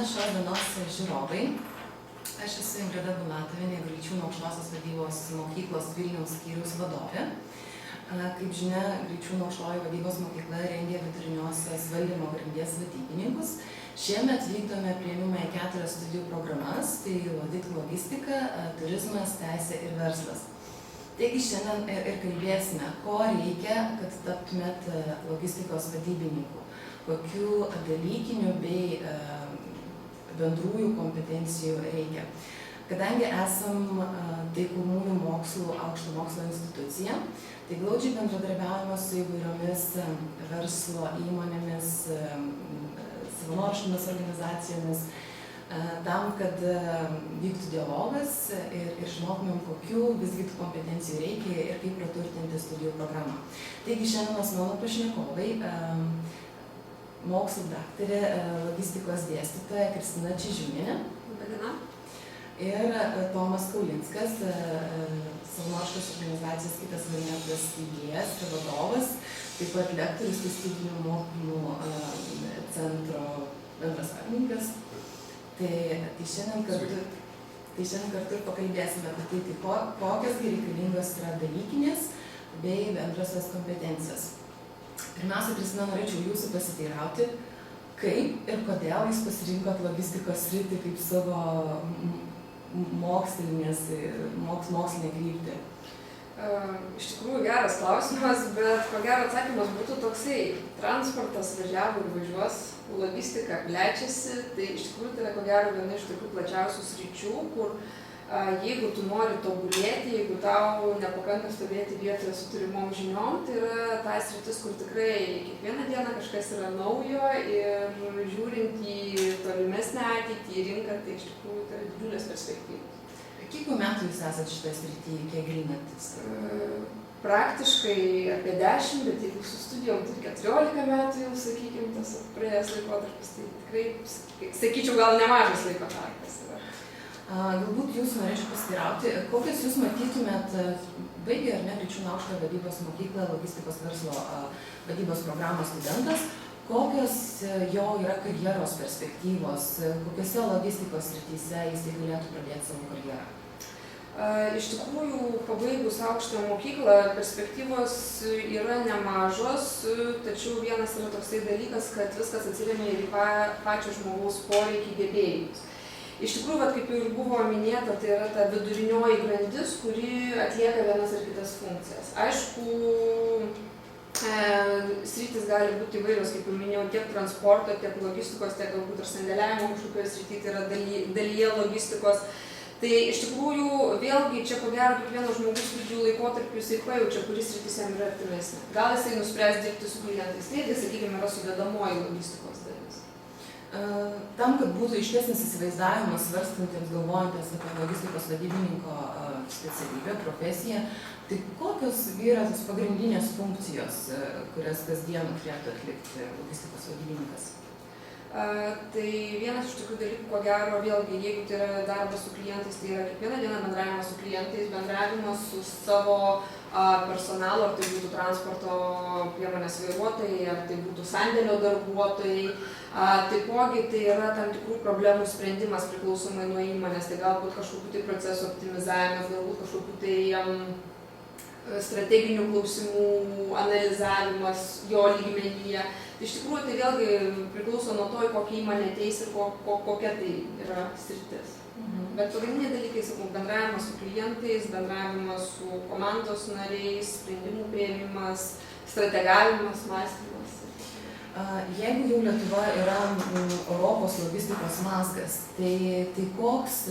Diena šios dienos žiūrovai. Aš esu Ingrida Bulatovienė, Graičiūnų aukštosios vadybos mokyklos Vilniaus skyriaus vadovė. Kaip žinia, Graičiūnų aukštoji vadybos mokykla rengia viduriniosios valdymo grandies vadybininkus. Šiemet vykdome priėmimą į 4 studijų programas, tai logistika, turizmas, teisė ir verslas. Taigi šiandien ir kalbėsime, ko reikia, kad taptumėt logistikos vadybininku, kokių dalykinių bei bendrųjų kompetencijų reikia. Kadangi esam taikomųjų mokslų aukšto mokslo institucija, tai glaudžiai bendradarbiaujame su įvairiomis verslo įmonėmis, savanoriškomis organizacijomis, tam, kad vyktų dialogas ir žinotumėm, kokių visgi tų kompetencijų reikia ir kaip praturtinti studijų programą. Taigi šiandienos mano pašnekovai, mokslų daktarė, logistikos dėstytoja Kristina Čižiūnienė ir Tomas Kaulinskas, savanoriškos organizacijos Kitas variantas steigėjas ir vadovas, taip pat lektorius studijų mokymų centro bendras savininkas. Tai šiandien kartu ir pakalbėsime apie tai, kokios reikalingos yra dalykinės bei bendrosios kompetencijos. Pirmiausia, Kristina, norėčiau jūsų pasiteirauti, kaip ir kodėl jūs pasirinkot logistikos sritį kaip savo mokslinę kryptį. Iš tikrųjų geras klausimas, bet ko gero atsakymas būtų toksai: transportas važiavo ir važiuos, logistika plečiasi, tai iš tikrųjų tai yra ko gero viena iš tokių plačiausių sričių, kur jeigu tu nori tobulėti, jeigu tau nepakanka stovėti vietoje su turimom žiniom, tai yra ta sritis, kur tikrai kiekvieną dieną kažkas yra naujo ir žiūrint į tolimesnę ateitį, į rinką, tai iš tikrųjų tai yra didžiulės perspektyvos. Kiek metų jūs esat šitą sritį, kiek gilinatės? Praktiškai apie 10, bet jeigu su studijom, tai 14 metų jau, sakykime, tas praėjęs laikotarpis, tai tikrai, sakyčiau, gal nemažas laiko tarpas yra. Galbūt jūs norėčiau pasiteirauti, kokias jūs matytumėt, baigę ar ne Graičiūnų aukštąją vadybos mokyklą, logistikos verslo vadybos programos studentas, kokios jo yra karjeros perspektyvos, kokiose logistikos srityse jis galėtų pradėti savo karjerą? Iš tikrųjų, pabaigus aukštąją mokyklą, perspektyvos yra nemažos, tačiau vienas yra toksai dalykas, kad viskas atsiremia ir į pačio žmogaus poreikį, gebėjimus. Iš tikrųjų, kaip jau ir buvo minėta, tai yra ta vidurinioji grandis, kuri atlieka vienas ar kitas funkcijas. Aišku, sritis gali būti įvairios, kaip jau minėjau, tiek transporto, tiek logistikos, tiek galbūt ir sandėliavimo kažkokioje srityje, tai yra dalyje logistikos. Tai iš tikrųjų, vėlgi, čia ko gero kiekvieno žmogus studijų laikotarpiu jisai pajaučia, kuris sritis jam yra artimesnė. Gal jisai nuspręs dirbti su klientais, tai sakykime, yra sudedamoji logistikos dalis. Tam, kad būtų aiškesnis įsivaizdavimas svarstantiems, galvojantiems apie logistikos vadybininko specialybę, profesiją, tai kokios yra tos pagrindinės funkcijos, kurias kasdien turėtų atlikti logistikos vadybininkas? Tai vienas iš tokių dalykų, ko gero, vėlgi, jeigu tai yra darbas su klientais, tai yra kiekvieną dieną bendravimas su klientais, bendravimas su savo personalu, ar tai būtų transporto priemonės vairuotojai, ar tai būtų sandėlio darbuotojai. Taipogi tai yra tam tikrų problemų sprendimas priklausomai nuo įmonės, tai galbūt kažkokių tai procesų optimizavimas, galbūt kažkokių tai strateginių klausimų analizavimas jo lygmenyje. Iš tikrųjų, tai vėlgi priklauso nuo to, į kokią įmonę ateis ir kokia tai yra sritis. Bet pagrindiniai dalykai, sakau, bendravimas su klientais, bendravimas su komandos nariais, sprendimų priėmimas, strategavimas, mąstymas. Jeigu jau Lietuva yra Europos logistikos mazgas, tai koks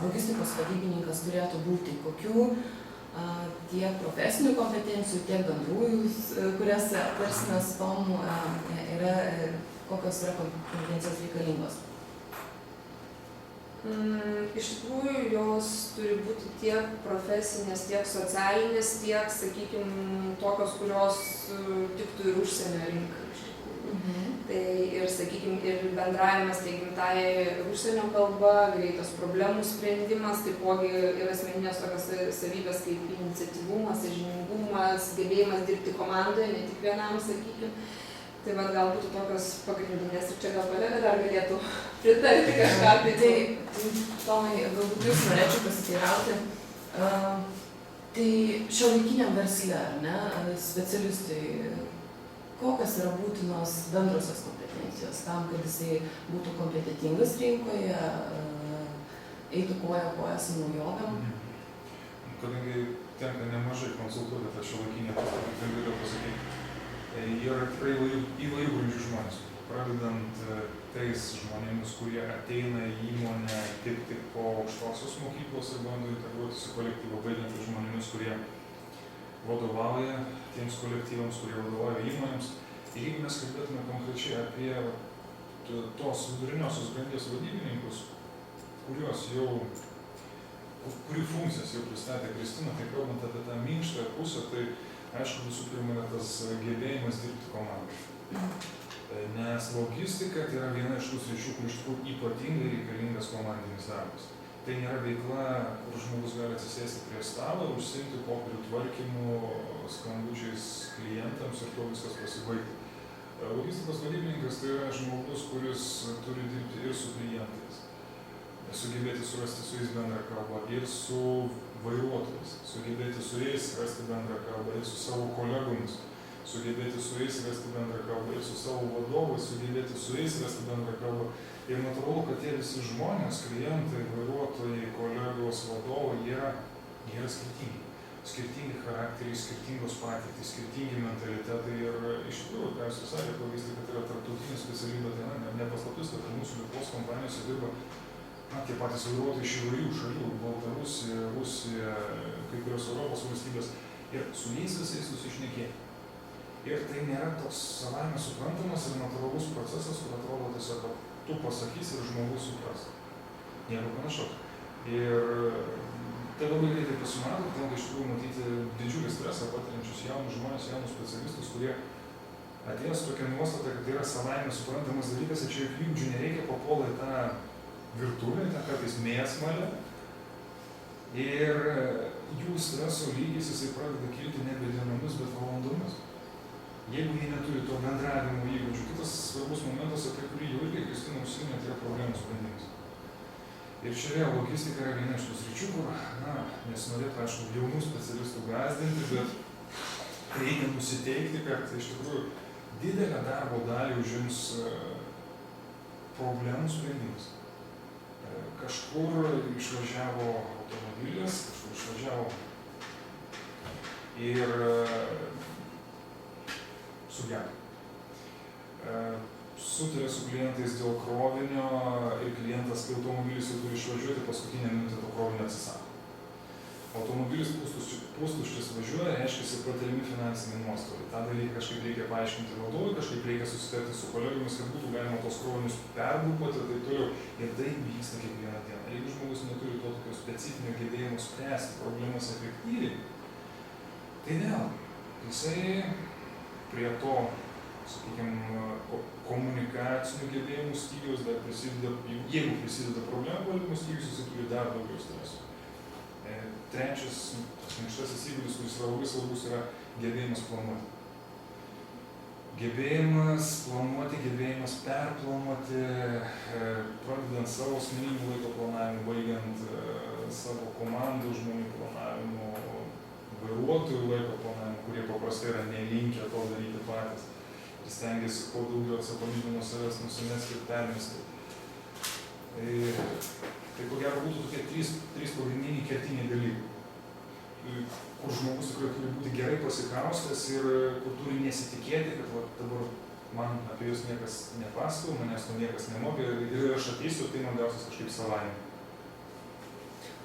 logistikos vadybininkas turėtų būti? Kokių tiek profesinių kompetencijų, tiek bendrųjų, kurias aptarsime su Tomu, kokios yra kompetencijos reikalingos? Iš tikrųjų, jos turi būti tiek profesinės, tiek socialinės, tiek, sakykime, tokios, kurios tiktų ir užsienio rinkai. Tai ir, sakykime, ir bendravimas tiek gimtąja užsienio kalba, greitas problemų sprendimas, taipogi ir asmeninės tokios savybės kaip iniciatyvumas, sąžiningumas, gebėjimas dirbti komandoje, ne tik vienam, sakykime. Tai man gal būtų tokios pagrindinės ir čia gal kolega dar galėtų pritarti kažką. Tai Tomai, galbūt jūs norėčiau pasiteirauti. Tai šiuolaikiniam versle, ar ne, specialistui, kokios yra būtinos bendrosios kompetencijos tam, kad jisai būtų kompetentingas rinkoje, eitų koja su naujovėm? Kadangi tenka nemažai konsultuoti tą šiuolaikinę pastatą, tai galiu pasakyti, yra tikrai įvairių grandžių žmonės. Pradedant tais žmonėmis, kurie ateina į įmonę tik po aukštosios mokyklos ir bando integruotis į kolektyvą, baigiant žmonėmis, kurie vadovauja tiems kolektyvams, kurie vadovauja įmonėms. Ir jeigu mes kalbėtume konkrečiai apie tos viduriniosios grandies vadybininkus, kurių funkcijas jau pristatė Kristina, tai kalbant apie tą minkštąją pusę, tai aišku visų pirma yra tas gebėjimas dirbti komandai. Nes logistika tai yra viena iš tų sričių, kur iš tikrųjų ypatingai reikalingas komandinis darbas. Tai nėra veikla, kur žmogus gali atsisėsti prie stalo, užsiimti popierių tvarkymu, skambučiais klientams ir to viskas pasibaigti. Logistikos vadybininkas tai yra žmogus, kuris turi dirbti ir su klientais, sugebėti surasti su jais bendrą kalbą ir su vairuotojais, sugebėti su jais rasti bendrą kalbą ir su savo kolegomis, sugebėti su jais rasti bendrą kalbą ir su savo vadovais, sugebėti su jais rasti bendrą kalbą. Ir natūralu, kad tie visi žmonės, klientai, vairuotojai, kolegos, vadovai, jie yra skirtingi. Skirtingi charakteriai, skirtingos patirtys, skirtingi mentalitetai ir iš tikrųjų, ką jūs sakėte, logistika tai yra tarptautinė specialybė, tai nepaslaptis, kad mūsų Lietuvos kompanijose dirba tie patys vairuotojai iš įvairių šalių, Baltarusija, Rusija, kai kurios Europos valstybės, ir su jais visais susišnekėti. Ir tai nėra toks savaime suprantamas ir natūralus procesas, kur atrodo tiesiog, kad tu pasakysi ir žmogus supras. Nieko panašaus. Ir tai labai greitai pasimato, tenka iš tikrųjų matyti didžiulį stresą patiriančius jaunus žmonės, jaunus specialistus, kurie atėjo su tokia nuostata, kad tai yra savaime suprantamas dalykas ir čia juk įgūdžių nereikia, papuola į tą virtuvę, tą kartais mėsmalę. Ir jų streso lygis jisai pradeda kilti nebe dienomis, bet valandomis. Jeigu jie neturi to bendravimo įgūdžių, kitas svarbus momentas, apie kurį jau irgi Kristina užsiminė, tai yra problemų sprendimas. Ir čia vėl logistika yra viena iš tų sričių, kur, nesinorėtų, aišku, jaunų specialistų gąsdinti, bet reikia nusiteikti, kad iš tikrųjų didelę darbo dalį užims problemų sprendimas. Kažkur išvažiavo automobilis, kažkur išvažiavo ir sugedo. Sutarė su klientais dėl krovinio ir klientas, kai automobilis jau turi išvažiuoti, paskutinę minutę to krovinio atsisako. Automobilis pustuštis važiuoja, reiškia patiriami finansiniai nuostoliai. Ta dalyką kažkaip reikia paaiškinti vadovui, kažkaip reikia susitarti su kolegomis, kad būtų galima tos krovinius pergrupuoti ir taip toliau. Ir tai vyksta kiekvieną dieną. Jeigu žmogus neturi to tokio specifinio gebėjimo spręsti problemas efektyviai, tai vėl, jisai prie to, sakykime, komunikacinių gebėjimų stygiaus dar prisideda, jeigu prisideda problemų valdymo stygius, jisai turi dar daugiau streso. Trečias, tas minkštasis įgūdis, kuris yra labai svarbus, yra gebėjimas planuoti. Gebėjimas planuoti, gebėjimas perplanuoti, pradedant savo asmeninių laiko planavimų, baigiant savo komandų žmonių planavimu, vairuotojų laiko planavimu, kurie paprastai yra nelinkę to daryti patys ir stengiasi kuo daugiau atsakomybių nuo savęs nusimesti ir permesti. Tai ko gero būtų tokie trys pagrindiniai kertiniai dalykai, kur žmogus tikrai turi būti gerai pasikaustęs ir kur turi nesitikėti, kad dabar man apie jūs niekas nepasako, manęs to niekas nemokė ir aš ateisiu, tai man gausis kažkaip savaime.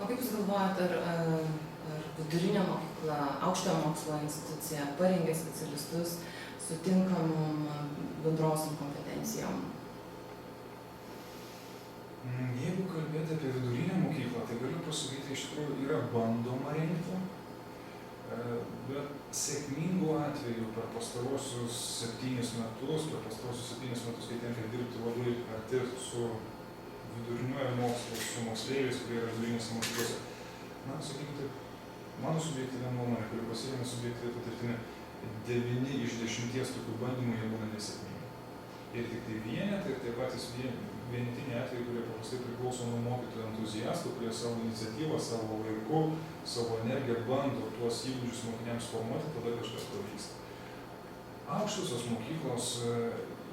O kaip jūs galvojate, ar vidurinė mokykla, aukštojo mokslo institucija parengė specialistus su tinkamom bendrosiom kompetencijom? Jeigu kalbėti apie vidurinę mokyklą, tai galiu pasakyti, iš tikrųjų yra bandoma rengti, bet sėkmingų atvejų per pastarosius 7 metus, kai tenka dirbti labai arti su viduriniuoju mokslu, su moksleiviais, kurie yra vidurinėse mokyklose, sakykime taip, mano subjektyvia nuomonė, kuri pasiremia subjektyvia patirtimi, 9 iš 10 tokių bandymų jie būna nesėkmingi. Ir tik tai vienetai ir tie patys vienetiniai atvejai, kurie paprastai priklauso nuo mokytojų entuziastų, kurie savo iniciatyvą, savo laiku, savo energiją bando tuos įgūdžius mokiniams formuoti, tada kažkas pavyksta. Aukštosios mokyklos,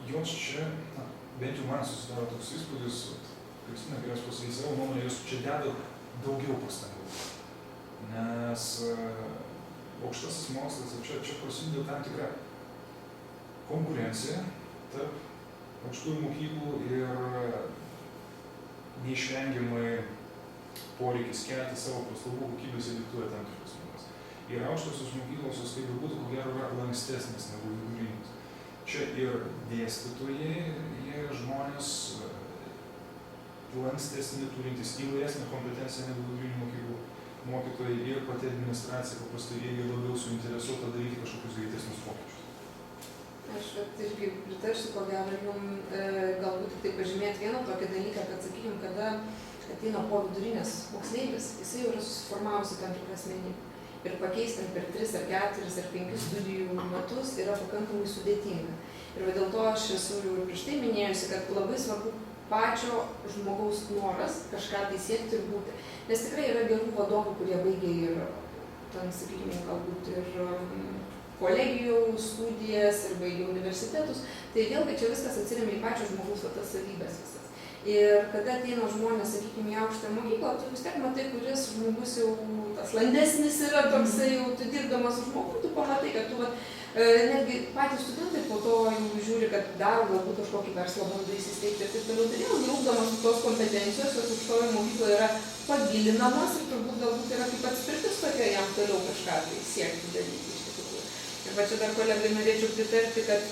jos čia, bent jau man susidaro toks įspūdis, Kristina galės pasakyti savo nuomonę, jos čia deda daugiau pastangų. Nes aukštasis mokslas, čia prasideda tam tikra konkurencija tarp aukštųjų mokyklų ir neišvengiamai poreikis kelti savo paslaugų kokybės ir diktuoja tam tikras nuomas. Ir aukštosios mokyklos, jos kaip būtų, ko gero, yra lankstesnės negu vidurinės. Čia ir dėstytojai, jie žmonės lankstesni, turintys įvairesnę kompetenciją negu vidurinių mokyklų mokytojai, ir pati administracija paprastai jie labiau suinteresuota daryti kažkokius greitesnius pokyčius. Aš irgi pritarsiu, ko gero, jums galbūt tik tai pažymėti vieną tokį dalyką, kad, sakykime, kada ateina po vidurinės moksleivis, jisai jau yra susiformavusi tam tikrą asmenybę. Ir pakeisti per 3 ar 4 ar 5 studijų metus yra pakankamai sudėtinga. Ir dėl to aš esu jau prieš tai minėjusi, kad labai svarbu pačio žmogaus noras kažką tai siekti ir būti. Nes tikrai yra gerų vadovų, kurie baigia ir, ten, sakykime, galbūt ir kolegijų studijas ir baigia universitetus, tai vėlgi čia viskas atsiremia į pačio žmogaus tas savybės visas. Ir kada ateina žmonės, sakykime, į aukštąją mokyklą, tu vis tiek matai, kuris žmogus jau tas landesnis yra toksai, jau tu dirbdamas su žmogum, tu pamatai, kad tu netgi patys studentai po to jau žiūri, kad daro galbūt kažkokį verslą bando įsisteigti ir taip toliau. Tai jau ugdomas tos kompetencijos, jos aukštoje mokykloje yra pagilinamas ir turbūt galbūt yra kaip atspirtis tokia jam toliau kažką tai siekti daryti. Ir va čia dar kolegai norėčiau pritarti, kad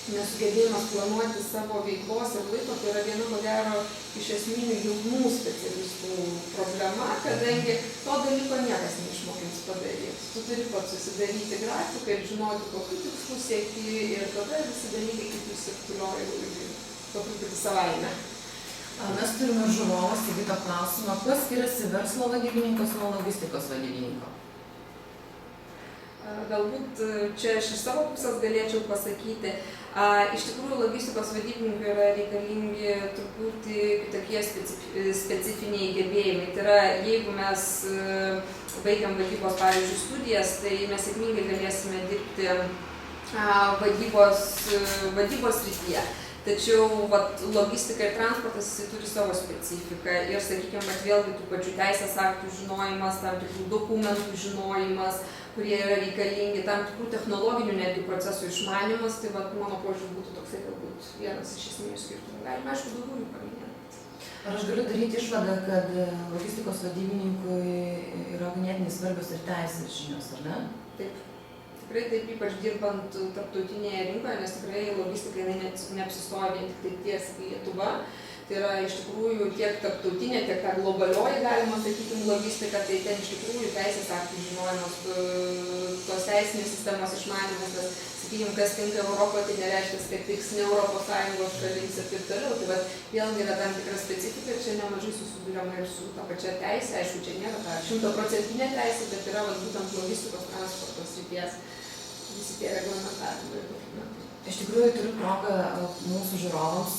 nesugebėjimas planuoti savo veiklos ir laiko, tai yra viena, ko gero, iš esminių jaunų specialistų problema, kadangi to dalyko niekas neišmokins padaryti. Tu turi pats susidaryti grafiką ir žinoti, kokiu tikslu sieki, ir tada visi dalykai kaip jūs sirtuliuoja po truputį savaime. Mes turime žiūrovą Sigito klausimą, kuo skiriasi verslo vadybininkas nuo logistikos vadybininko? Galbūt čia aš iš savo pusės galėčiau pasakyti, iš tikrųjų logistikos vadybininkai yra reikalingi truputį kitokie specifiniai gebėjimai. Tai yra, jeigu mes baigiam vadybos, pavyzdžiui, studijas, tai mes sėkmingai galėsime dirbti vadybos srityje. Tačiau logistika ir transportas turi savo specifiką ir, sakykime, vėlgi tų pačių teisės aktų žinojimas, tam tikrų dokumentų žinojimas, kurie yra reikalingi, tam tikrų technologinių netgi procesų išmanymas, tai mano požiūrį būtų toksai galbūt vienas iš esminių skirtumų. Galime, aišku, daugiau jų paminėti. Ar aš galiu daryti išvadą, kad logistikos vadybininkui yra ganėtinai svarbios ir teisės žinios, ar ne? Taip. Tikrai taip, ypač dirbant tarptautinėje rinkoje, nes tikrai logistika neapsistoja vien tik tai ties Lietuva. Tai yra iš tikrųjų tiek tarptautinė, tiek ta globalioji, galima sakyti, logistika, tai ten iš tikrųjų teisės aktų žinojimas, tos teisinės sistemos išmanymas, nes, sakykime, kas tinka Europoje, tai nereiškia, kad tiks ne Europos Sąjungos šalims ir taip toliau. Tai vėlgi yra tam tikra specifika ir čia nemažai susiduriama ir su ta pačia teisė. Aišku, čia nėra ta 100% teisė, bet yra būtent logistikos transporto srities visi tie reglamentavimai ir dokumentai. Iš tikrųjų, turiu progą mūsų žiūrovams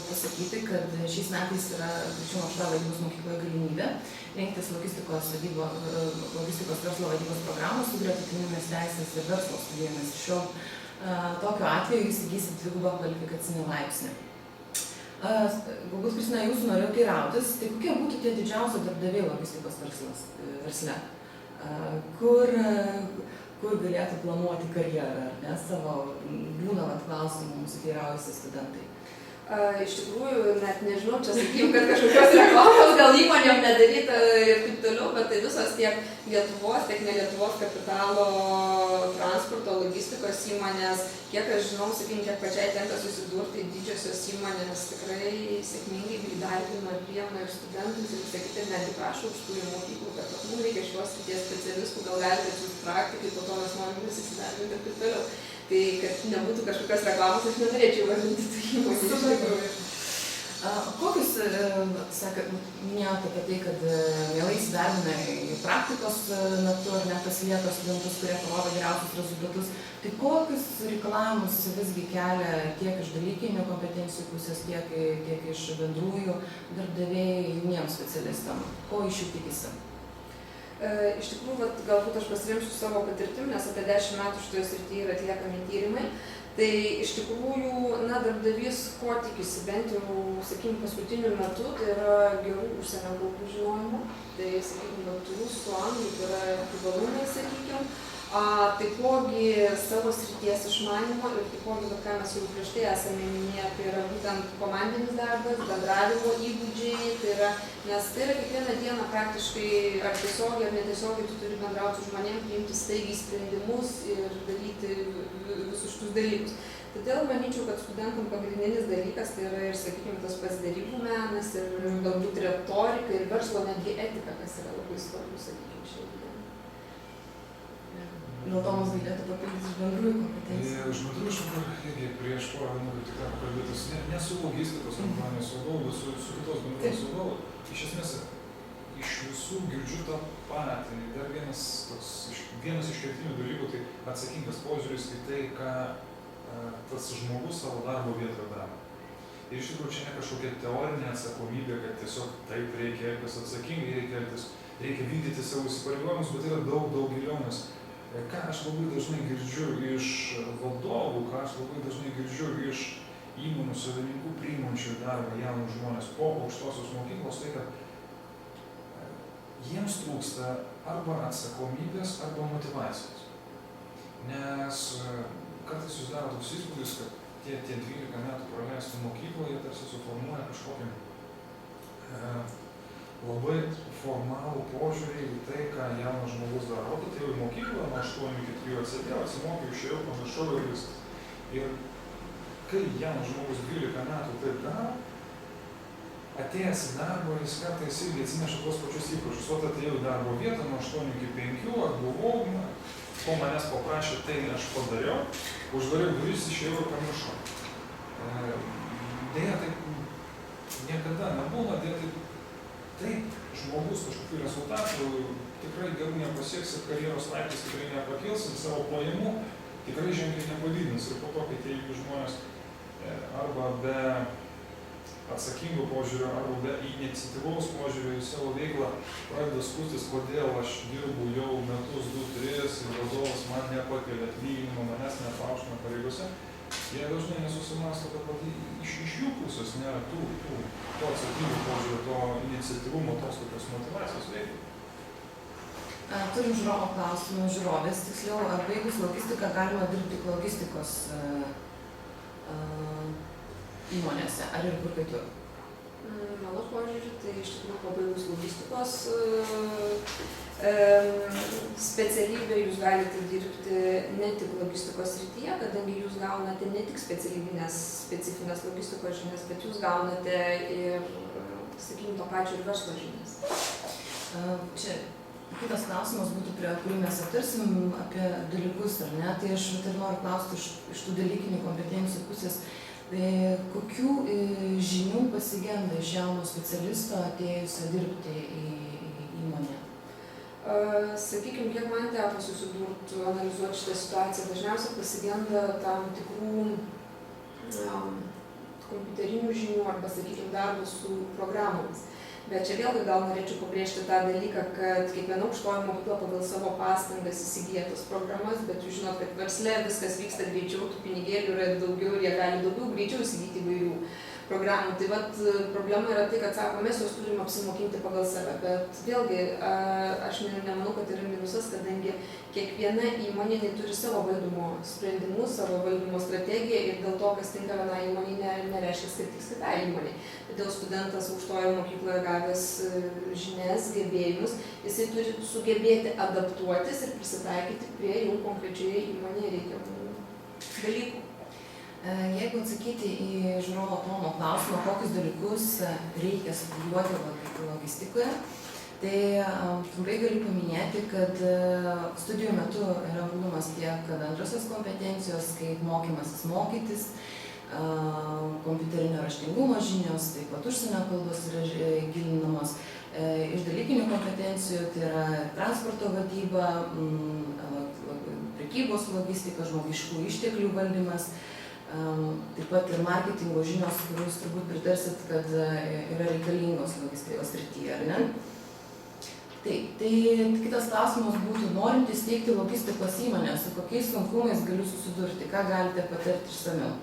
pasakyti, kad šiais metais yra Kriščiūnų aukštojoje vadybos mokykloje galimybė rengtis logistikos verslo vadybos programą su gretutinėmis teisės ir verslo studijomis. Tokiu atveju jūs įgysit dvigubą kvalifikacinį laipsnį. Galbūt, Kristina, jūsų norėjau teirautis, tai kokie būtų tie didžiausi darbdaviai logistikos versle? Kur galėtų planuoti karjerą, ar ne, savo būna klausimų mūsų teiraujasi studentai? Iš tikrųjų, net nežinau, čia sakykim, kad kažkokios reklamos gal įmonėm nedaryta ir taip toliau, bet tai visos tiek Lietuvos, tiek ne Lietuvos kapitalo, transporto, logistikos įmonės, kiek aš žinau, sakykim, kiek pačiai tenka susidurti, didžiosios įmonės tikrai sėkmingai įdarbina ir priema ir studentus ir sakyti, netgi prašo aukštųjų mokyklų, kad mums reikia šios srities specialistų, gal galite atsiųsti praktikai, po to mes norime visi įsidarbinti ir taip toliau. Tai, kad nebūtų kažkokios reklamos, aš nenorėčiau vardinti tų įmonių. Kokius minėjote apie tai, kad mielai įsidarbina į praktikos metu ar nepasilieka studentus, kurie parodo geriausius rezultatus. Tai kokius reikalavimus visgi kelia tiek iš dalykinių kompetencijų pusės, tiek iš bendrųjų darbdaviai jauniems specialistam? Ko iš jų tikisi? Iš tikrųjų, galbūt aš pasiremsiu savo patirtim, nes apie 10 metų šitoje srityje yra atliekami tyrimai. Tai iš tikrųjų, darbdavys ko tikisi, bent jau, sakykime, paskutiniu metu, tai yra gerų užsienio kalbų žinojimų. Tai, sakykime, rusų, anglų, tai yra privalumai, sakykime. Taipogi savo srities išmanimo ir taipogi, ką mes jau prieš tai esame minėję, tai yra būtent komandinis darbas, bendravimo įgūdžiai, nes tai yra kiekvieną dieną praktiškai ar tiesiogiai ar netiesiogiai tu turi bendrauti su žmonėm, priimti staigiai sprendimus ir daryti visus šitus dalykus. Todėl manyčiau, kad studentam pagrindinis dalykas tai yra ir, sakykime, tas pats derybų menas ir galbūt retorika ir verslo netgi etika, kas yra labai svarbu, sakykime, šiandien. Dėl to mums galėtų papildyti iš bendrųjų kompetencijų. Iš bendrųjų šakų irgi prieš porą dienų tik teko kalbėtis ne su logistikos kompanijos vadovu, bet su kitos bendrovės vadovu. Iš esmės, iš visų girdžiu tą patį. Dar vienas iš kertinių dalykų, tai atsakingas požiūris į tai, ką tas žmogus savo darbo vietoje daro. Ir iš tikrųjų čia ne kažkokia teorinė atsakomybė, kad tiesiog taip reikia elgtis atsakingai, reikia vykdyti savo įsipareigojimus, bet yra daug giliau, nes ką aš labai dažnai girdžiu iš vadovų, ką aš labai dažnai girdžiu iš įmonių savininkų priimančių darbą jaunus žmonės po aukštosios mokyklos, tai kad jiems trūksta arba atsakomybės, arba motyvacijos. Nes kartais susidaro toks įspūdis, kad tie 12 metų praleisti mokykloje tarsi suformuoja kažkokį labai formalų požiūrį į tai, ką jaunas žmogus daro. Tai jau į mokyklą nuo 8 iki 3 atsėdėjau, atsimokėjau, išėjau, pamiršau ir viskas. Ir kai jaunas žmogus 12 metų taip daro, atėjęs į darbą, jis kartais irgi atsineša tuos pačius įpročius. O atėjau į darbo vietą nuo 8 iki 5, ar buvau, ko manęs paprašė, tai aš padariau, uždariau duris, išėjau ir pamiršau. Deja, taip niekada nebūna, taip, žmogus kažkokių rezultatų tikrai gerų nepasieks ir karjeros laiptais tikrai nepakils ir savo pajamų tikrai ženkliai nepadidins. Ir po to, kai tie žmonės arba be atsakingo požiūrio, arba be iniciatyvaus požiūrio į savo veiklą pradeda skųstis, kodėl aš dirbu jau metus, 2-3 ir vadovas man nepakelia atlyginimo, manęs nepaaukština pareigose, jie dažnai nesusimąsto, kad iš jų pusės nėra to atsakingo požiūrio, to iniciatyvumo, tos tokios motyvacijos veiklai. Turim žiūrovo klausimų, žiūrovės, tiksliau, ar baigus logistiką galima dirbti logistikos įmonėse, ar ir kur kitur? Mano požiūrį, tai iš tikrųjų pabaigus logistikos specialybę jūs galite dirbti ne tik logistikos srityje, kadangi jūs gaunate ne tik specifinės logistikos žinias, bet jūs gaunate ir, sakykime, to pačio ir verslo žinias. Čia kitas klausimas būtų, prie kurį mes aptarsim apie dalykus, ar ne? Tai aš ir noriu klausti iš tų dalykinių kompetencijų pusės, kokių žinių pasigenda iš jauno specialisto atėjusio dirbti į įmonę? Sakykime, kiek man teko susidurti, analizuoti šitą situaciją, dažniausiai pasigenda tam tikrų kompiuterinių žinių arba, sakykime, darbų su programomis. Bet čia vėlgi gal norėčiau pabrėžti tą dalyką, kad kiekviena aukštoji mokykla pagal savo pastangas įsigyja tas programas, bet jūs žinot, kad versle viskas vyksta greičiau, tų pinigėlių yra daugiau ir jie gali daugiau greičiau įsigyti įvairių programų. Tai vat problema yra tai, kad sako, mes juos turim apsimokinti pagal save, bet vėlgi aš nemanau, kad yra minusas, kadangi kiekviena įmonė turi savo valdymo sprendimus, savo valdymo strategiją ir dėl to, kas tinka vienai įmonei, nereiškia, kad tiks kitai įmonei. Todėl studentas aukštojoje mokykloje gavęs žinias, gebėjimus, jisai turi sugebėti adaptuotis ir prisitaikyti prie jau konkrečioje įmonėje reikiamų dalykų. Jeigu atsakyti į žiūrovo Tomo klausimą, kokius dalykus reikia studijuoti logistikoje, tai trumpai galiu paminėti, kad studijų metu yra ugdomas tiek bendrosios kompetencijos, kaip mokymasis mokytis, kompiuterinio raštingumo žinios, taip pat užsienio kalbos yra gilinamos. Iš dalykinių kompetencijų tai yra transporto vadyba, prekybos logistika, žmogiškų išteklių valdymas, taip pat ir marketingo žinios, kuriuos turbūt pritarsit, kad yra reikalingos logistikos srityje, ar ne? Taip, tai kitas klausimas būtų, norint įsteigti logistikos įmonę, su kokiais sunkumais galiu susidurti, ką galite patarti išsamiau?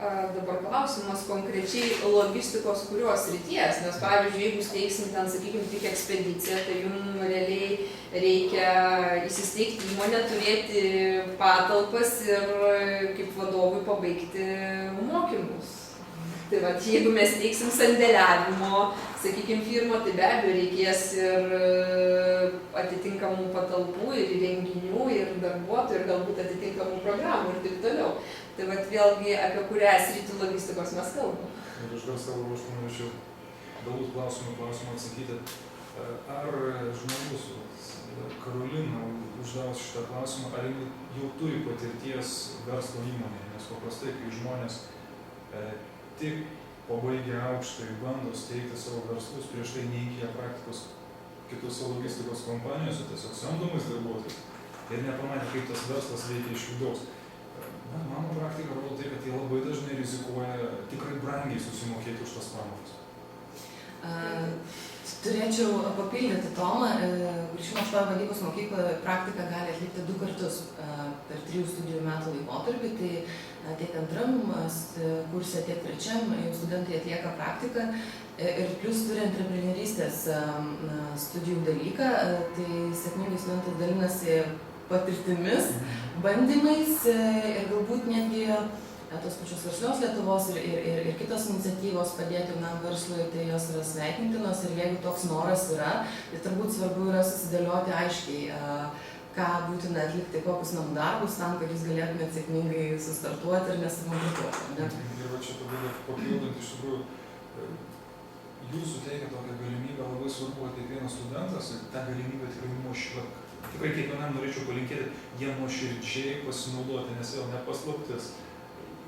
Dabar klausimas konkrečiai logistikos kurios srities, nes pavyzdžiui, jeigu steigsim ten, sakykime, tik ekspediciją, tai jums realiai reikia įsisteigti įmonę, turėti patalpas ir kaip vadovui pabaigti mokymus. Tai va, jeigu mes teiksim sandėliavimo, sakykime, firmą, tai be abejo reikės ir atitinkamų patalpų, ir įrenginių, ir darbuotojų, ir galbūt atitinkamų programų ir taip toliau. Tai va, vėlgi, apie kurią sritį logistikos mes kalbam. Ir aš gal savo ruožtu norėčiau galbūt klausimą atsakyti. Ar žmogus, Karolina, uždavus šitą klausimą, ar jau turi patirties verslo įmonėje? Nes paprastai, kai žmonės tik pabaigę aukštąjį bando steigti savo verslus, prieš tai neįgyja praktikos kitose logistikos kompanijose, tiesiog samdomais darbuotojais ir nepamatė, kaip tas verslas veikia iš vidaus. Na, mano praktika rodo tai, kad jie labai dažnai rizikuoja tikrai brangiai susimokėti už tas pamokas. Turėčiau papildyti Tomą. Grįžimo aukštojo vadybos mokykloje praktiką gali atlikti 2 kartus per 3 studijų metų laikotarpį. Tai tiek antram kurse, tiek trečiam jau studentai atlieka praktiką. Ir plus turi antreprenerystės studijų dalyką. Tai sėkmingai studentai dalinasi patirtimis, bandymais ir galbūt netgi tos pačios Verslios Lietuvos ir kitos iniciatyvos padėti jaunam verslui, tai jos yra sveikintinos ir jeigu toks noras yra, tai turbūt svarbu yra susidėlioti aiškiai, ką būtina atlikti, kokius namų darbus tam, kad jūs galėtumėte sėkmingai sustartuoti ir nesibankrutuoti. Ir va čia tada papildant, iš tikrųjų, jūs suteikia tokią galimybę, labai svarbu, kad kiekvienas studentas ir tą galimybę tikrai kiekvienam norėčiau palinkėti, jie nuoširdžiai pasinaudoti, nes vėl nepaslaptis.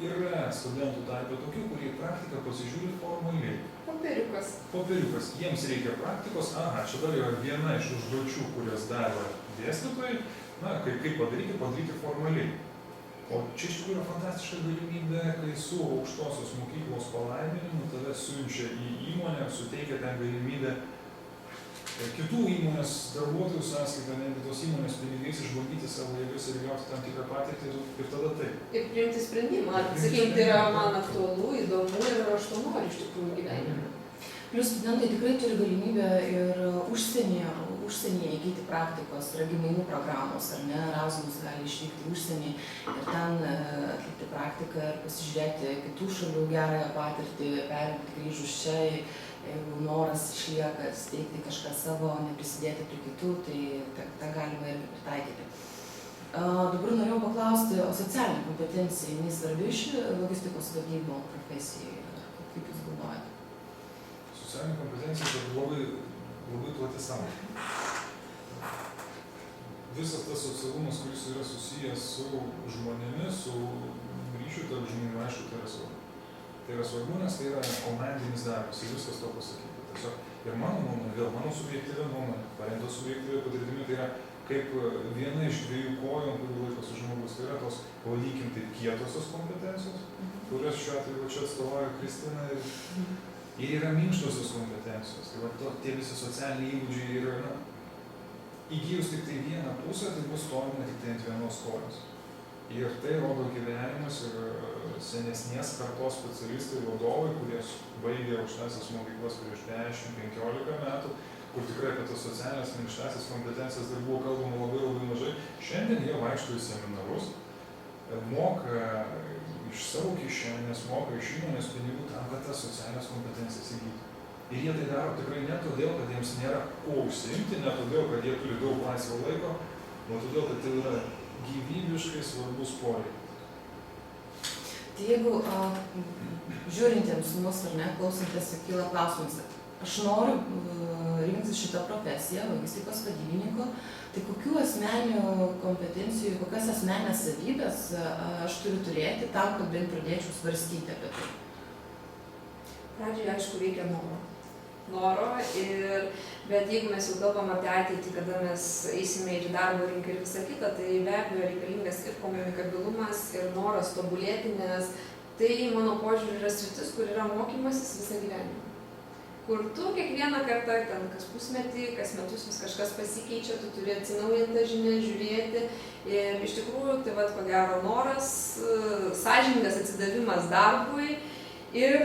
Yra studentų tarpe tokių, kurie praktiką pasižiūri formaliai. Popieriukas. Jiems reikia praktikos. Čia dar yra viena iš užduočių, kurias daro dėstytojai. Na, kaip padaryti formaliai. O čia iš tikrųjų yra fantastiška galimybė, kai su aukštosios mokyklos palaiminimu tave siunčia į įmonę, suteikia ten galimybę kitų įmonės darbuotojų sąskaitą, netgi tos įmonės pinigais išbandyti savo jėgas ir gauti tam tikrą patirtį ir tada taip. Ir priimti sprendimą. Sakykime, tai yra man aktualu, įdomu ir aš to noriu iš tikrųjų gyvenime. Plius studentai tikrai turi galimybę ir užsienyje įgyti praktikos, yra gimainų programos, ar ne, Erasmus gali išvykti į užsienį ir ten atlikti praktiką ir pasižiūrėti kitų šalių gerąją patirtį, perimti grįžus čia. Jeigu noras išlieka steigti kažką savo, neprisidėti prie kitų, tai tą galima ir pritaikyti. Dabar norėjau paklausti, o socialinė kompetencija, jinai svarbi iš logistikos vadybo profesijai, kaip jūs galvojate? Socialinė kompetencija yra labai plati sąvoka. Visas tas socialumas, kuris yra susijęs su žmonėmis, su ryšiu tarp žmonių, aišku, tai yra svarbu. Tai yra svarbu, nes tai yra komandinis darbas ir viskas to pasakyti. Tiesiog ir mano nuomonė, mano subjektyvia nuomonė, paremta subjektyvia patirtimi, tai yra kaip viena iš 2 kojų, kurių laikosi žmogus, tai yra tos, pavadinkim taip, kietosios kompetencijos, kurias šiuo atveju čia atstovauja Kristina, ir yra minkštosios kompetencijos. Tai va, tie visi socialiniai įgūdžiai yra, įgyjus tik tai vieną pusę, tai bus stovima tik tai ant vienos kojos. Ir tai rodo gyvenimas ir senesnės kartos specialistai ir vadovai, kurie baigė aukštąsias mokyklas prieš 10-15 metų, kur tikrai apie tas socialinės minkštąsias kompetencijas dar buvo kalbama labai mažai. Šiandien jie vaikšto į seminarus, moka iš savo kišenės, moka iš įmonės pinigų tam, kad tas socialinės kompetencijas įgytų. Ir jie tai daro tikrai ne todėl, kad jiems nėra ko užsiimti, ne todėl, kad jie turi daug laisvo laiko, o todėl, kad tai yra gyvybiškai svarbus poreikis. Tai jeigu žiūrintiems mus ar ne, klausantės, kyla klausimas, aš noriu rinktis šitą profesiją, logistikos vadybininko, tai kokių asmeninių kompetencijų, kokias asmeninės savybės aš turiu turėti tam, kad bent pradėčiau svarstyti apie tai? Pradžioje, aišku, reikia noro, bet jeigu mes jau kalbam apie ateitį, kada mes eisime į darbo rinką ir visą kitą, tai be abejo reikalingas ir komunikabilumas, ir noras tobulėti, nes tai, mano požiūrį, yra sritis, kur yra mokymasis visą gyvenimą. Kur tu kiekvieną kartą, ten kas pusmetį, kas metus vis kažkas pasikeičia, tu turi atsinaujintą žinią, žiūrėti. Ir iš tikrųjų, tai vat, ko gero, noras, sąžiningas atsidavimas darbui ir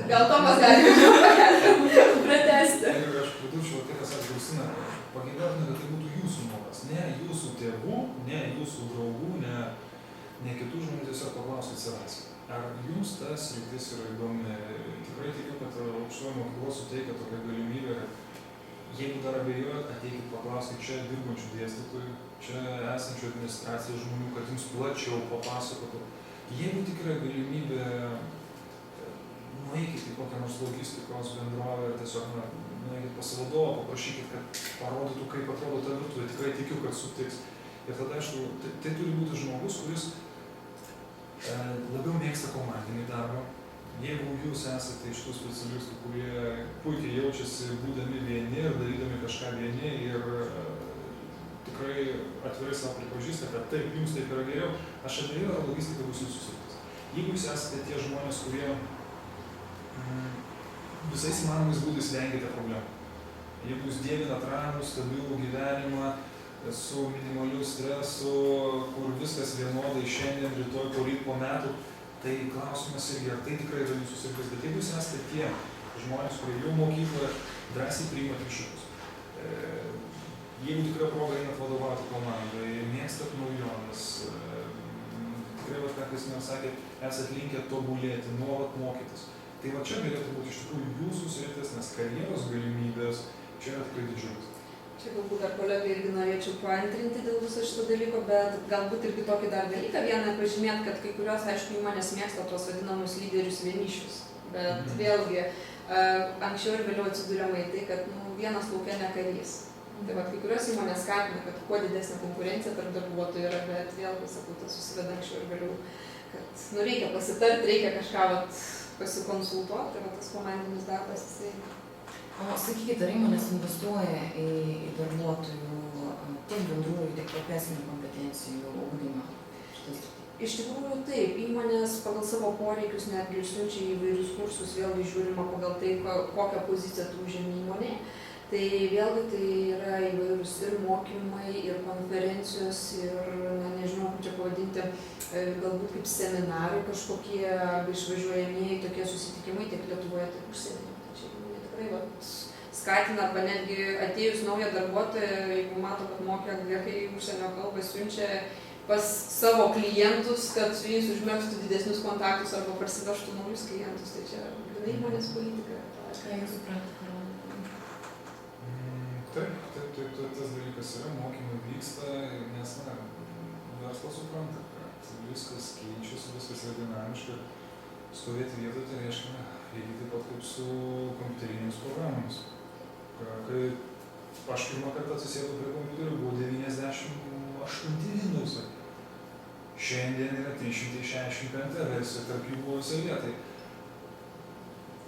gal Tomas gali pratęsti. Ir aš pridurčiau tai, kas aš Justina, pageidautina, kad tai būtų jūsų noras, ne jūsų tėvų, ne jūsų draugų, ne kitų žmonių, tiesiog paklauskit savęs. Ar jums ta sritis yra įdomi? Tikrai tikiu, kad aukštoji mokykla suteikia tokią galimybę, kad jeigu dar abejojat, ateikit paklauskit čia dirbančių dėstytojų, čia esančių administracijos žmonių, kad jums plačiau papasakotų. Jeigu tik yra galimybė, nueikit į kokią nors logistikos bendrovę ir tiesiog nueikit pas vadovą, paprašykit, kad parodytų, kaip atrodo ta virtuvė. Tikrai tikiu, kad sutiks. Ir tada, aišku, tai turi būti žmogus, kuris labiau mėgsta komandinį darbą. Jeigu jūs esate iš tų specialistų, kurie puikiai jaučiasi būdami vieni ir darydami kažką vieni ir tikrai atvirai savo pripažįsta, kad taip, jums taip yra geriau, aš abejoju, ar logistika bus jūsų sritis. Jeigu jūs esate tie žmonės, kurie visais įmanomais būdais vengiate problemų. Jeigu jūs dievinat ramų, stabilų gyvenimą su minimaliu stresu, kur viskas vienodai šiandien, rytoj, poryt, po metų, tai klausimas irgi, ar tai tikrai yra jūsų sritis. Bet jeigu jūs esate tie žmonės, kurie jau mokykloje drąsiai priimat iššūkius, jeigu tikrai proga einat vadovauti komandai, mėgstat naujoves, tikrai, ką Kristina sakė, esat linkę tobulėti, nuolat mokytis. Tai va čia galėtų būti iš tikrųjų jūsų sritis, nes karjeros galimybės čia yra tikrai didžiulis. Čia galbūt dar kolegai irgi norėčiau paantrinti dėl viso šito dalyko, bet galbūt irgi tokį dar dalyką vieną pažymėt, kad kai kurios, aišku, įmonės mėgsta tuos vadinamus lyderius vienišius. Bet vėlgi, anksčiau ir vėliau atsidūrėma į tai, kad vienas lauke ne karys. Tai va, kai kurios įmonės skatina, kad kuo didesnė konkurencija tarp darbuotojų yra, bet vėlgi, sakau, tas susiveda anksčiau ir vėliau, kad reikia pasitarti, reikia kažką pasikonsultuoti, tai va tas komandinis darbas jisai. O sakykit, ar įmonės investuoja į darbuotojų tiek bendrųjų, tiek profesinių kompetencijų ugdymą? Iš tikrųjų taip, įmonės pagal savo poreikius netgi siunčia įvairius kursus, vėlgi žiūrima pagal tai, kokią poziciją tu užimi įmonėje. Tai vėlgi tai yra įvairūs ir mokymai, ir konferencijos, ir, nežinau, kaip čia pavadinti, galbūt kaip seminarai kažkokie, išvažiuojamieji tokie susitikimai tiek Lietuvoje, tiek užsienyje. Tai čia tikrai skatina, arba netgi atėjus naują darbuotoją, jeigu mato, kad mokia gerai užsienio kalbą, siunčia pas savo klientus, kad su jais užmėgstų didesnius kontaktus arba parsivežtų naujus klientus. Tai čia grynai įmonės politika. Ką jūs suprantate? Taip, tas dalykas yra, mokymai vyksta, nes verslas supranta, kad viskas keičiasi, viskas yra dinamiška. Stovėti vietoje tai reiškia lygiai taip pat kaip su kompiuterinėmis programomis. Kai aš pirmą kartą atsisėdau prie kompiuterio, buvo 98 Windowsai. Šiandien yra 365 versija, tarp jų buvo visai vietai.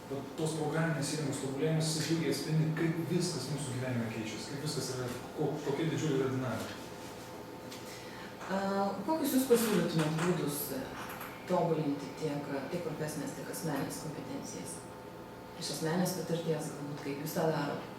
Tos programinės įrangos tobulėjimas lygiai atspindi, kaip viskas mūsų gyvenime keičiasi, kaip viskas yra, kokia didžiulė yra dinamika. Kokius jūs pasiūlytumėt būdus tobulinti tiek profesinės, tiek asmeninės kompetencijas? Iš asmeninės patirties galbūt, kaip jūs tą darote?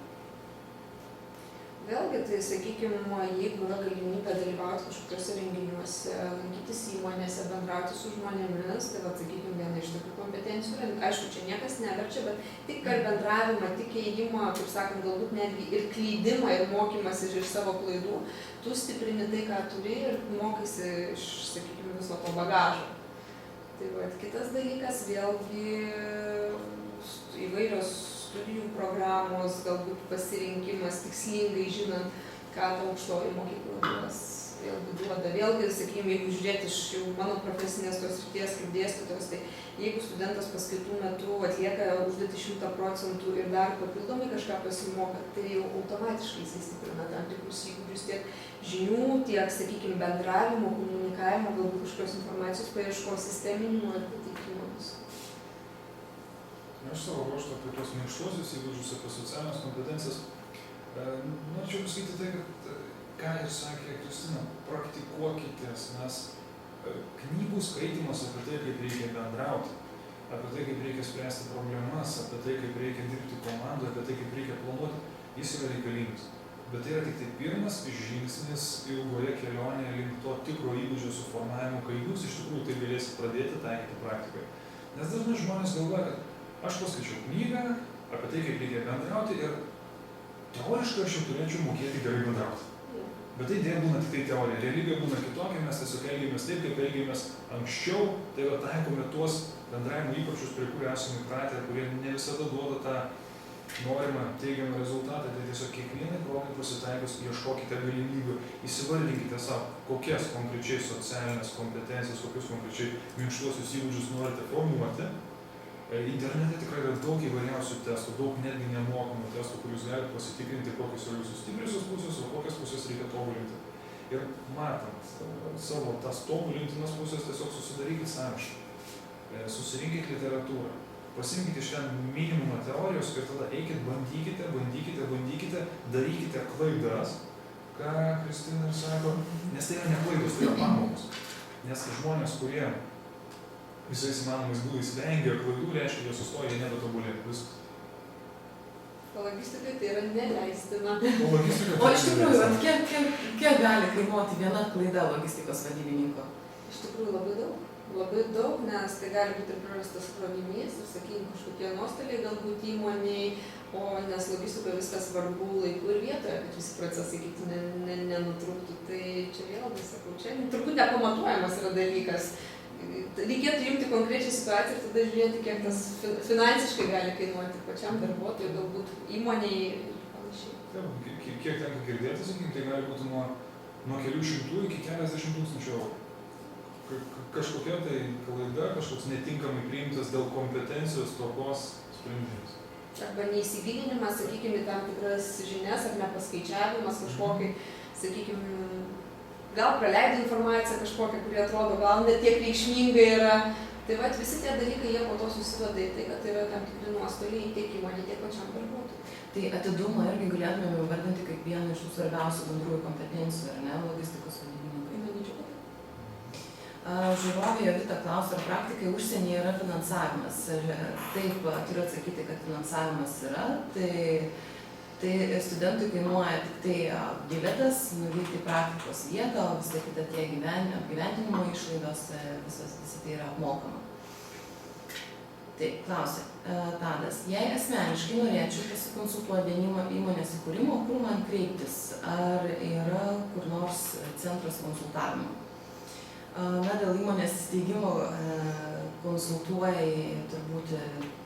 Vėlgi, tai sakykime, jeigu yra galimybė dalyvauti kažkokiuose renginiuose, lankytis įmonėse, bendrauti su žmonėmis, tai va, sakykime, viena iš tokių kompetencijų. Aišku, čia niekas neverčia, bet tik per bendravimą, tik ėjimą, kaip sakant, galbūt netgi ir klydimą, ir mokymasi iš savo klaidų, tu stiprini tai, ką turi ir mokaisi iš, sakykime, viso to bagažo. Tai va, kitas dalykas, vėlgi įvairios studijų programos, galbūt pasirinkimas, tikslingai žinant, ką ta aukštoji mokykla duos vėlgi duoda. Vėlgi, sakykime, jeigu žiūrėti iš jau mano profesinės tos srities kaip dėstytojos, tai jeigu studentas paskaitų metu atlieka užduotį 100% ir dar papildomai kažką pasimoka, tai jau automatiškai jisai stiprina tam tikrus įgūdžius tiek žinių, tiek, sakykime, bendravimo, komunikavimo, galbūt kažkokios informacijos paieškos, sisteminimo ir pateikimo. Aš savo ruožtu apie tos minkštuosius įgūdžius, apie socialinės kompetencijas, norėčiau pasakyti tai, kad, ką ir sakė Kristina, praktikuokitės, nes knygų skaitymas apie tai, kaip reikia bendrauti, apie tai, kaip reikia spręsti problemas, apie tai, kaip reikia dirbti komandoje, apie tai, kaip reikia planuoti, jis yra reikalingas. Bet tai yra tik tai pirmas žingsnis ilgoje kelionėje link to tikro įgūdžio suformavimo, kai jūs iš tikrųjų tai galėsite pradėti taikyti praktikoje. Nes dažnai žmonės galvoja, kad aš paskaičiau knygą apie tai, kaip reikia bendrauti ir teoriškai aš jau turėčiau mokėti gerai bendrauti. Bet tai dėja būna tik tai teorija. Realybė būna kitokia, mes tiesiog elgiamės taip, kaip elgiamės anksčiau, tai va taikome tuos bendravimo įpročius, prie kurių esame įpratę, kurie ne visada duoda tą norimą teigiamą rezultatą. Tai tiesiog kiekvienai progai pasitaikius ieškokite galimybių, įsivardinkite savo, kokias konkrečiai socialinės kompetencijas, kokius konkrečiai minkštuosius įgūdžius norite formuoti. Internete tikrai yra daug įvairiausių testų, daug netgi nemokamų testų, kur jūs galite pasitikrinti, kokios yra jūsų stipriosios pusės, o kokias pusės reikia tobulinti. Ir matant savo tas tobulintinas pusės, tiesiog susidarykit sąrašą, susirinkit literatūrą, pasimkite iš ten minimumą teorijos ir tada eikit, bandykite, darykite klaidas, ką Kristina sako, nes tai yra ne klaidos, tai yra pamokos. Nes žmonės, kurie visais įmanomais būdais vengia klaidų, reiškia, jie sustoja, jie nebetobulėja. Viskas. Logistikai tai yra neleistina. O iš tikrųjų, kiek gali kainuoti viena klaida logistikos vadybininko? Iš tikrųjų labai daug. Labai daug, nes tai gali būti ir prarastas krovinys ir, sakykime, kažkokie nuostoliai galbūt įmoniai, nes logistikoje viskas svarbu laiku ir vietoje, kad visi procesai kiti nenutrūktų. Tai čia vėlgi, sakau, čia turbūt nepamatuojamas yra dalykas. Reikėtų imti konkrečią situaciją ir tada žiūrėti, kiek tas finansiškai gali kainuoti pačiam darbuotojui, galbūt įmoniai ir panašiai. Kiek tenka girdėti, sakykime, tai gali būti nuo kelių šimtų iki keliasdešimt tūkstančių eurų. Kažkokia tai klaida, kažkoks netinkamai priimtas dėl kompetencijos stokos sprendimas. Arba neįsigilinimas, sakykime, tam tikras žinias ar nepaskaičiavimas kažkokiai, sakykime, gal praleido informaciją kažkokią, kuri atrodo gal net tiek reikšminga yra. Tai vat visi tie dalykai, jie po to susiveda į tai, kad tai yra tam tikri nuostoliai tiek įmonei, tiek pačiam darbuotojui. Tai atidumą irgi galėtume įvardinti kaip vieną iš tų svarbiausių bendrųjų kompetencijų, ar ne, logistikos vadybininkai? Manyčiau, kad Žiūrovė Jovita klausia, ar praktikai užsienyje yra finansavimas. Taip, turiu atsakyti, kad finansavimas yra. Tai studentui kainuoja tik tai bilietas, nuvykti praktikos vietą, o visą kitą tie apgyvendinimo išlaidos, visi tai yra apmokama. Tai klausia Tadas, jei asmeniškai norėčiau pasikonsultuoti įmonės įkūrimo, kur man kreiptis? Ar yra kur nors centras konsultavimo? Na, dėl įmonės įsteigimo konsultuoja turbūt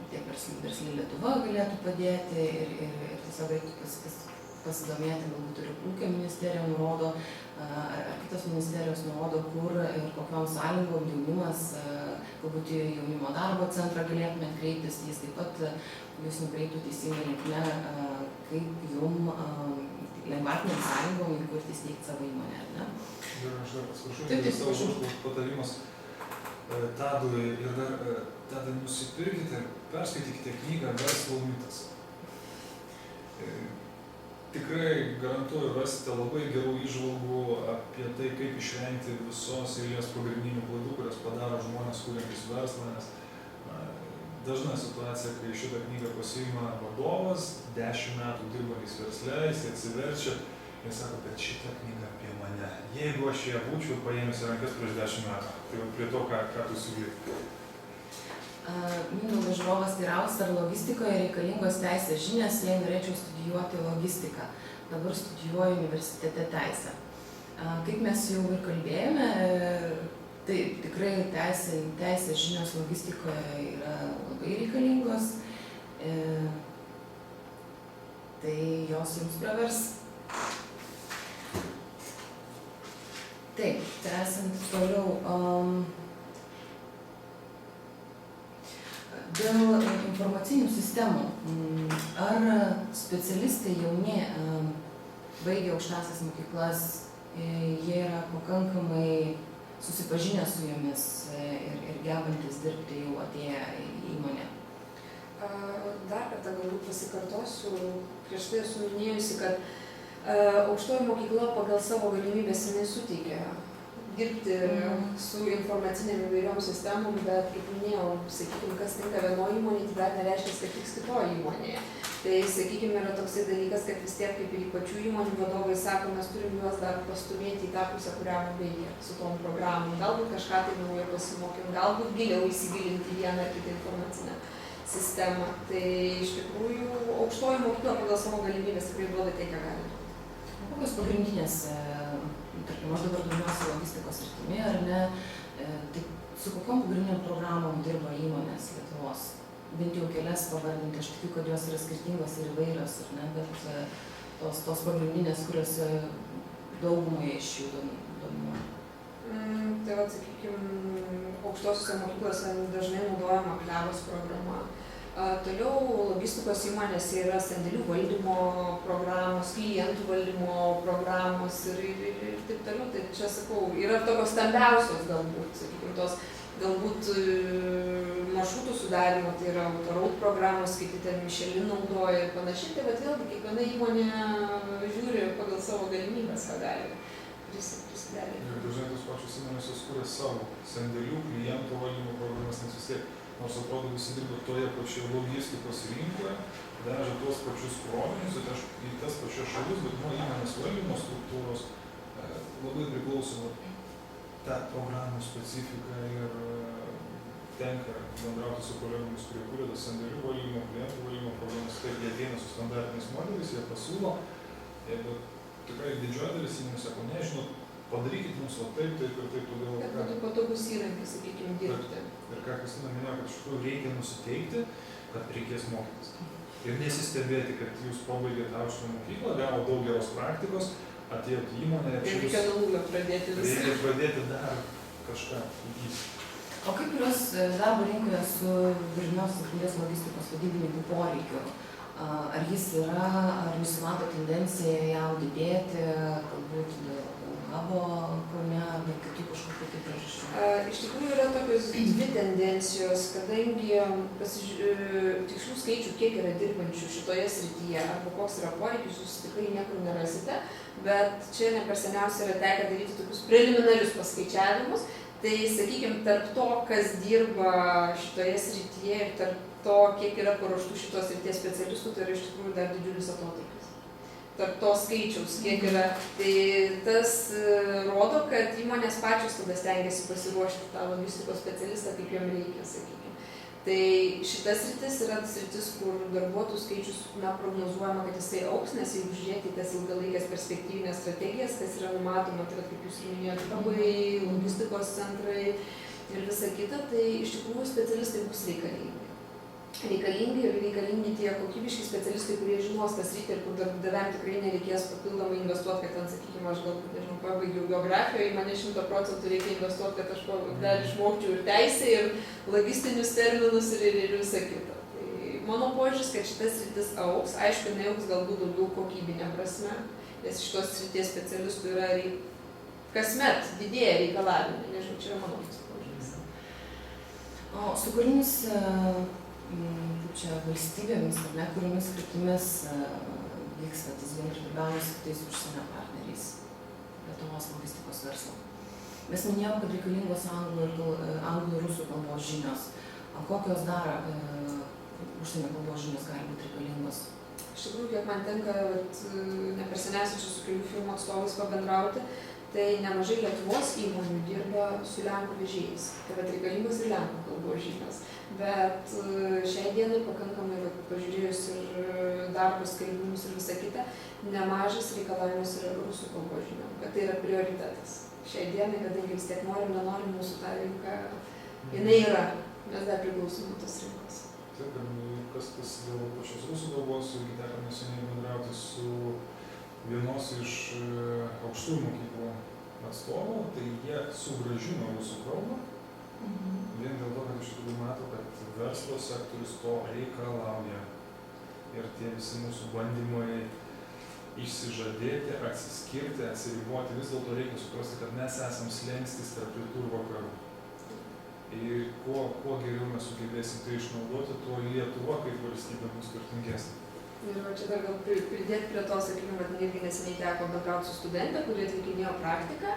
tiek Versli Lietuva galėtų padėti ir tiesiog pasidomėti, galbūt ir ūkio ministerija nurodo, ar kitos ministerijos nurodo, kur ir kokiom sąlygom jaunimas, galbūt į jaunimo darbo centrą galėtumėt kreiptis, jis taip pat jūs nukreiptų teisingą linkme, kaip jum lengvatinėm sąlygom įkurti steigti savo įmonę, ar ne? Aš dar atsiprašau, savo patarimas Tadui ir dar Tadai nusipirkite ir perskaitykite knygą Verslo mitas. Tikrai garantuoju rasite labai gerų įžvalgų apie tai, kaip išvengti visos eilės pagrindinių klaidų, kurias padaro žmonės, kuriantys verslą, nes dažna situacija, kai šitą knygą pasiima vadovas, 10 metų dirbantis versle, jis atsiverčia ir sako, kad šitą knygą apie mane. Jeigu aš ją būčiau paėmęs į rankas prieš 10 metų, tai prie to, ką tu siūlai. Mindaugas žiūrovas teirausia, ar logistikoje reikalingos teisės žinios, jei norėčiau studijuoti logistiką. Dabar studijuoju universitete teisę. Kaip mes jau ir kalbėjome, tai tikrai teisės žinios logistikoje yra labai reikalingos. Tai jos jums pravers. Taip, tęsiant toliau. Dėl informacinių sistemų, ar specialistai jauni baigę aukštąsias mokyklas, jie yra pakankamai susipažinę su jomis ir gebantis dirbti jau atėję į įmonę? Dar kartą galbūt pasikartosiu, prieš tai esu minėjusi, kad aukštoji mokykla pagal savo galimybės jinai suteikia dirbti su informacinėm įvairiom sistemom, bet kaip minėjau, sakykime, kas tinka vienoje įmonėje, tai dar nereiškia, kad tiks kitoje įmonėje. Tai, sakykime, yra toksai dalykas, kad vis tiek kaip ir į pačių įmonių vadovai sako, mes turim juos dar pastumėti į tą pusę, kurią veikia su tom programom. Galbūt kažką tai naujo pasimokym, galbūt giliau įsigilinti vieną ar kitą informacinę sistemą. Tai iš tikrųjų aukštoji mokykla pagal savo galimybės tikrai duoda tai, ką gali. Kokios pagrindinės, tarkim, aš dabar domiuosi logistikos sritimi, ar ne, tai su kokiom pagrindiniam programom dirba įmonės Lietuvos? Bent jau kelias pavardinti, aš tikiu, kad jos yra skirtingos ir įvairios, ar ne, bet tos pagrindinės, kurios daugumai iš jų dominuoja. Tai va, sakykime, aukštosiuose mokyklose dažnai naudojama Klevos programa. Toliau logistikos įmonėse yra sandėlių valdymo programos, klientų valdymo programos ir taip toliau. Tai čia, sakau, yra tokios stambiausios galbūt, sakykime, tos galbūt maršrutų sudarimo, tai yra autoroute programos, kiti ten Michelin naudoja ir panašiai. Tai vat vėlgi kiekviena įmonė žiūri pagal savo galimybės, ką gali prisiderinti. Ir dažnai tos pačios įmonės kuria savo sandėlių, klientų valdymo programas, nes vis tiek, nors atrodo visi dirba toje pačioje logistikos rinkoje, veža tuos pačius krovinius į tas pačias šalis, bet nuo įmonės valdymo struktūros labai priklauso ta programų specifika ir tenka bendrauti su kolegomis, kurie kuria tas sandėlių valdymo, klientų valdymo programas. Taip, jie ateina su standartiniais modeliais, jie pasiūlo, bet tikrai didžioji dalis įmonės sako, nežinot, padarykit mums va taip, taip ir taip, todėl... Kad būtų patogus įrankis, sakykime, dirbti. Ir ką Kristina minėjo, kad iš tikrųjų reikia nusiteikti, kad reikės mokytis. Ir nesistebėti, kad jūs pabaigėte aukštąją mokyklą, gavo daug geros praktikos, atėjot į įmonę ir reikia nuo nulio pradėti viską. Reikia pradėti dar kažką įgyti. O kaip jūs darbo rinkoje su Vilniaus apskrities logistikos vadybininkų poreikiu? Ar jis yra, ar jūs mato tendenciją jam didėti, galbūt dėl habo Kaune, ar dėl kitų kažkokių tai priežasčių? Iš tikrųjų yra tokios dvi tendencijos, kadangi tikslių skaičių, kiek yra dirbančių šitoje srityje, arba koks yra poreikis, jūs tikrai niekur nerasite, bet čia ne per seniausiai yra tekę daryti tokius preliminarius paskaičiavimus. Tai, sakykime, tarp to, kas dirba šitoje srityje ir tarp to, kiek yra paruoštų šitos srities specialistų, tai yra iš tikrųjų dar didžiulis atotrūkis. Tarp to skaičiaus, kiek yra. Tai tas rodo, kad įmonės pačios tada stengiasi pasiruošti tą logistikos specialistą, kaip jom reikia, sakykime. Tai šitas sritis yra sritis, kur darbuotojų skaičius prognozuojama, kad jisai augs, nes jeigu žiūrėti tas ilgalaikės perspektyvinės strategijas, kas yra numatoma, tai kaip jūs minėjote, hubai, logistikos centrai ir visa kita, tai iš tikrųjų specialistai bus reikalingi. Reikalingi tie kokybiški specialistai, kurie žinos tą sritį ir kur darbdaviam tikrai nereikės papildomai investuoti, kad ten, sakykime, aš galbūt, nežinau, pabaigiau geografiją, į mane 100% reikia investuoti, kad aš dar išmokčiau ir teisę, ir logistinius terminus, ir visą kitą. Tai mano požiūris, kad šitas sritis augs, aišku, neaugs galbūt daugiau kokybinė prasme, nes šitos srities specialistų yra kasmet didėja reikalavimai, nežinau, čia yra mano požiūris. O su kuriomis čia valstybėmis, ar ne, kuriomis kryptimis vyksta tas bendradarbiavimas su kitais užsienio partneriais Lietuvos logistikos verslo? Mes minėjom, kad reikalingos anglų ir rusų kalbos žinios. Kokios dar užsienio kalbos žinios gali būti reikalingos? Iš tikrųjų, kiek man tenka ne per seniausiai su kelių firmų atstovais pabendrauti, tai nemažai Lietuvos įmonių dirba su lenkų vežėjais. Tai vat reikalingos ir lenkų kalbos žinios. Bet šiai dienai pakankamai, pažiūrėjus ir darbo skelbimus ir visą kitą, nemažas reikalavimas yra rusų kalbos žiniom, kad tai yra prioritetas. Šiai dienai, kadangi vis tiek norim, nenorim, mūsų ta rinka, jinai yra, mes dar priklausom nuo tos rinkos. Taip, kas dėl pačios rusų kalbos, irgi teko neseniai bendrauti su vienos iš aukštųjų mokyklų atstovų, tai jie sugrąžino rusų kalbą, vien dėl to, kad iš tikrųjų mato, kad verslo sektorius to reikalauja. Ir tie visi mūsų bandymai išsižadėti, atsiskirti, atsiriboti, vis dėlto reikia suprasti, kad mes esam slengstis tarp rytų ir vakarų. Ir kuo geriau mes sugebėsim tai išnaudoti, tuo Lietuva kaip valstybė bus turtingesnė. Ir čia dar gal pridėti prie to, sakykime, kad irgi neseniai teko bendrauti su studentė, kuri atlikinėjo praktiką.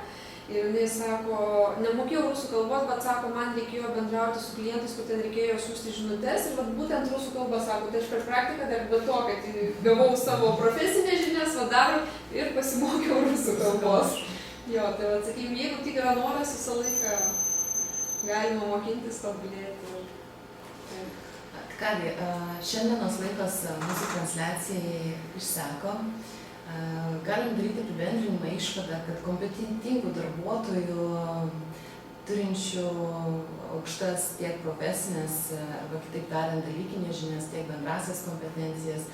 Ir jinai sako, nemokėjau rusų kalbos, bet sako, man reikėjo bendrauti su klientais, kur ten reikėjo siųsti žinutes. Ir vat būtent rusų kalba sako, tai aš per praktiką dar be to, kad gavau savo profesinės žinias, dar ir pasimokiau rusų kalbos. Jo, tai vat, sakykime, jeigu tik yra noras, visą laiką galima mokintis, tobulėti. Kągi, šiandienos laikas mūsų transliacijai išseko. Galim daryti apibendrinimą išvadą, kad kompetentingų darbuotojų, turinčių aukštas tiek profesinės, arba kitaip tariant, dalykinės žinias, tiek bendrasias kompetencijas,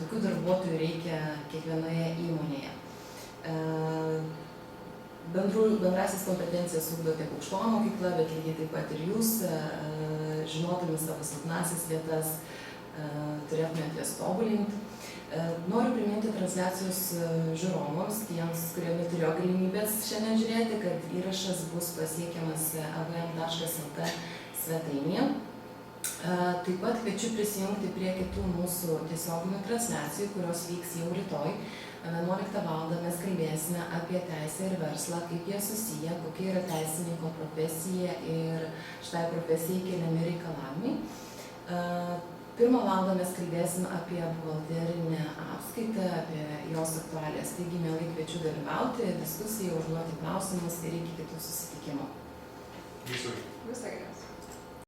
tokių darbuotojų reikia kiekvienoje įmonėje. Bendrasis kompetencijas ugdo tiek aukštoji mokykla, bet lygiai taip pat ir jūs, žinodami savo silpnąsias vietas, turėtumėte jas tobulinti. Noriu priminti transliacijos žiūrovams, tiems, kurie neturėjo galimybės šiandien žiūrėti, kad įrašas bus pasiekiamas avm.lt svetainėje. Taip pat kviečiu prisijungti prie kitų mūsų tiesioginių transliacijų, kurios vyks jau rytoj. 11 val. Mes kalbėsime apie teisę ir verslą, kaip jie susiję, kokia yra teisininko profesija ir šitai profesijai keliami reikalavimai. 1 val. Mes kalbėsime apie buhalterinę apskaitą, apie jos aktualijas. Taigi, mielai kviečiu dalyvauti diskusiją, užduoti klausimus ir iki kitų susitikimų. Viso geriausio.